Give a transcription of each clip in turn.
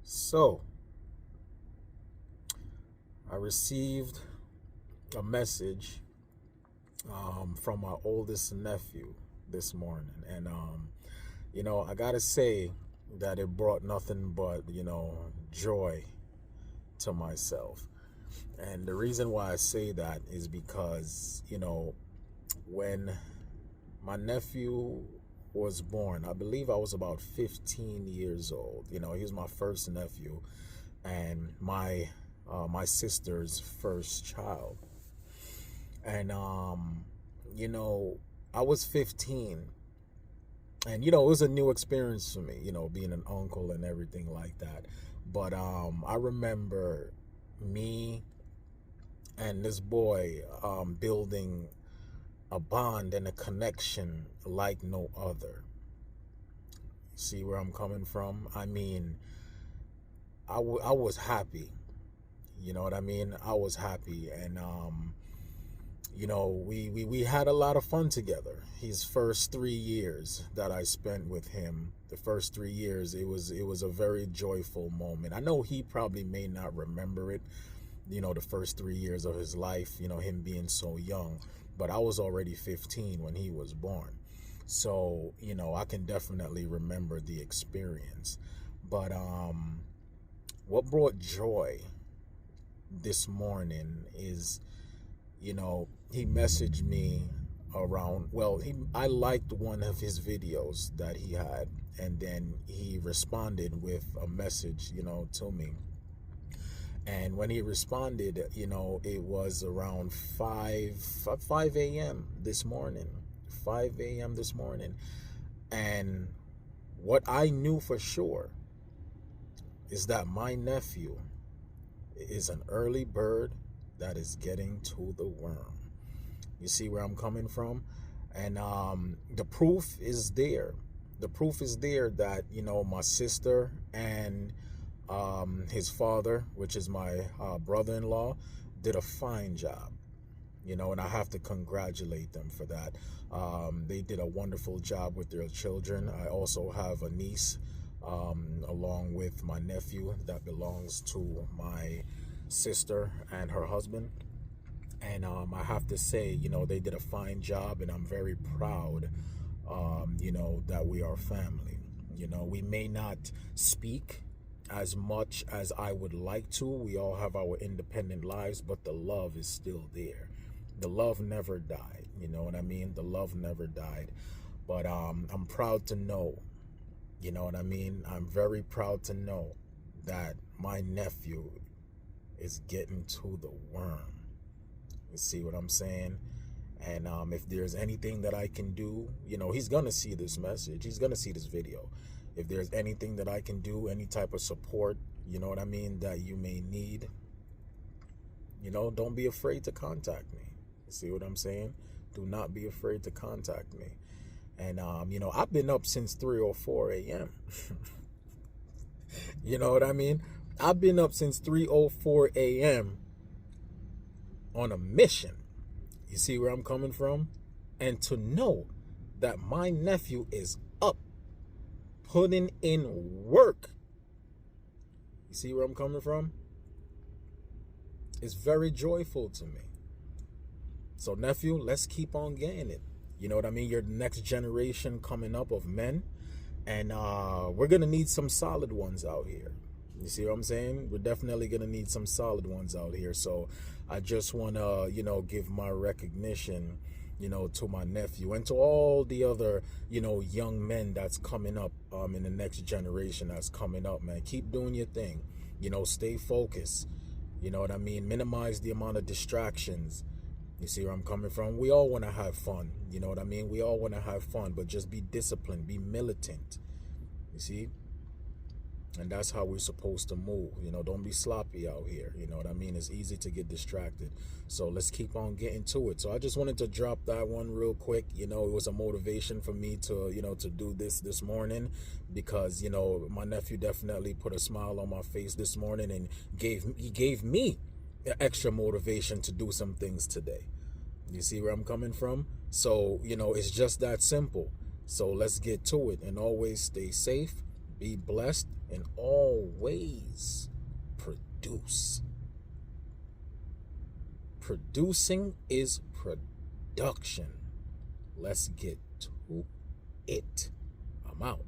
So, I received a message from my oldest nephew this morning. And, I got to say that it brought nothing but, joy to myself. And the reason why I say that is because, when my nephew was born, I believe I was about 15 years old. He was my first nephew and my sister's first child. And I was 15, and it was a new experience for me, being an uncle and everything like that. But I remember me and this boy building a bond and a connection like no other. See where I'm coming from? I mean, I was happy. You know what I mean? I was happy. And we had a lot of fun together. His first 3 years that I spent with him, the first 3 years, it was a very joyful moment. I know he probably may not remember it, the first 3 years of his life, him being so young, but I was already 15 when he was born. So, I can definitely remember the experience. But what brought joy this morning is, he messaged me around, well, I liked one of his videos that he had, and then he responded with a message, to me. And when he responded, it was around 5 a.m. this morning. 5 a.m. this morning. And what I knew for sure is that my nephew is an early bird that is getting to the worm. You see where I'm coming from? And the proof is there. The proof is there that, my sister and his father, which is my brother-in-law, did a fine job. And I have to congratulate them for that. They did a wonderful job with their children. I also have a niece along with my nephew that belongs to my sister and her husband. And I have to say, they did a fine job, and I'm very proud, that we are family. We may not speak as much as I would like to. We all have our independent lives, but the love is still there. The love never died. You know what I mean? The love never died. But I'm proud to know, you know what I mean? I'm very proud to know that my nephew is getting to the worm. You see what I'm saying? And if there's anything that I can do, he's going to see this message. He's going to see this video. If there's anything that I can do, any type of support, you know what I mean, that you may need, don't be afraid to contact me. You see what I'm saying? Do not be afraid to contact me. And, I've been up since 3 or 4 a.m. You know what I mean? I've been up since 3:04 a.m. on a mission. You see where I'm coming from? And to know that my nephew is up, putting in work. You see where I'm coming from? It's very joyful to me. So, nephew, let's keep on getting it. You know what I mean? You're the next generation coming up of men. And we're going to need some solid ones out here. You see what I'm saying? We're definitely going to need some solid ones out here. So I just want to, give my recognition, to my nephew and to all the other, young men that's coming up in the next generation that's coming up, man. Keep doing your thing. Stay focused. You know what I mean? Minimize the amount of distractions. You see where I'm coming from? We all want to have fun. You know what I mean? We all want to have fun, but just be disciplined, be militant. You see? And that's how we're supposed to move. Don't be sloppy out here. You know what I mean? It's easy to get distracted. So let's keep on getting to it. So I just wanted to drop that one real quick. It was a motivation for me to, to do this morning because, my nephew definitely put a smile on my face this morning and he gave me extra motivation to do some things today. You see where I'm coming from? So, it's just that simple. So let's get to it and always stay safe, Be blessed and always produce. Producing is production. Let's get to it. I'm out.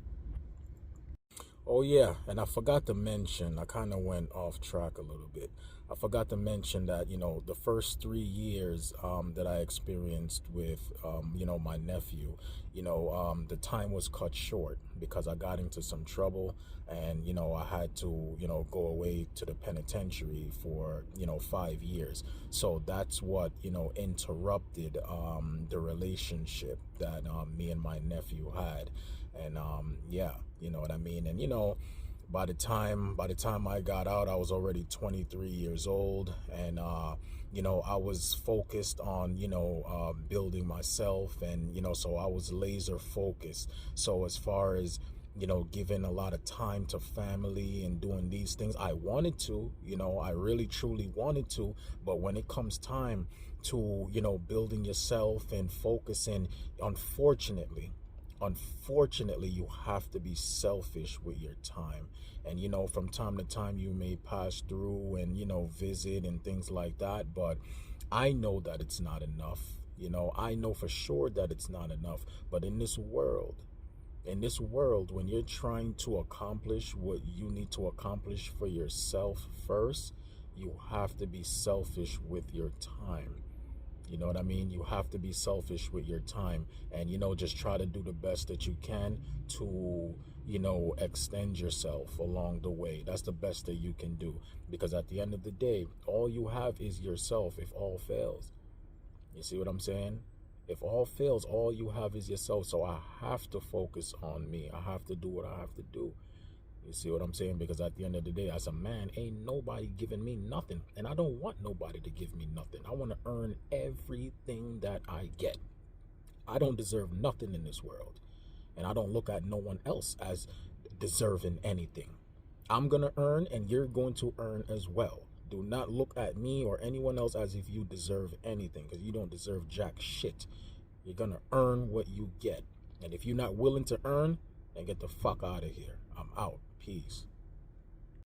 Oh yeah, and I forgot to mention, I kind of went off track a little bit. I forgot to mention that, the first 3 years that I experienced with, my nephew, the time was cut short because I got into some trouble, and, I had to, go away to the penitentiary for, 5 years. So that's what, interrupted the relationship that me and my nephew had. And yeah, you know what I mean. And by the time I got out, I was already 23 years old, and I was focused on building myself, and so I was laser focused. So as far as giving a lot of time to family and doing these things, I wanted to, I really truly wanted to, but when it comes time to building yourself and focusing, unfortunately, unfortunately you have to be selfish with your time. And from time to time you may pass through and visit and things like that, but I know that it's not enough. I know for sure that it's not enough. But in this world, when you're trying to accomplish what you need to accomplish for yourself first, you have to be selfish with your time. You know what I mean? You have to be selfish with your time, and just try to do the best that you can to extend yourself along the way. That's the best that you can do, because at the end of the day, all you have is yourself if all fails. You see what I'm saying? If all fails, all you have is yourself. So I have to focus on me. I have to do what I have to do. You see what I'm saying? Because at the end of the day, as a man, ain't nobody giving me nothing. And I don't want nobody to give me nothing. I want to earn everything that I get. I don't deserve nothing in this world. And I don't look at no one else as deserving anything. I'm going to earn, and you're going to earn as well. Do not look at me or anyone else as if you deserve anything, because you don't deserve jack shit. You're going to earn what you get. And if you're not willing to earn, then get the fuck out of here. I'm out. Peace.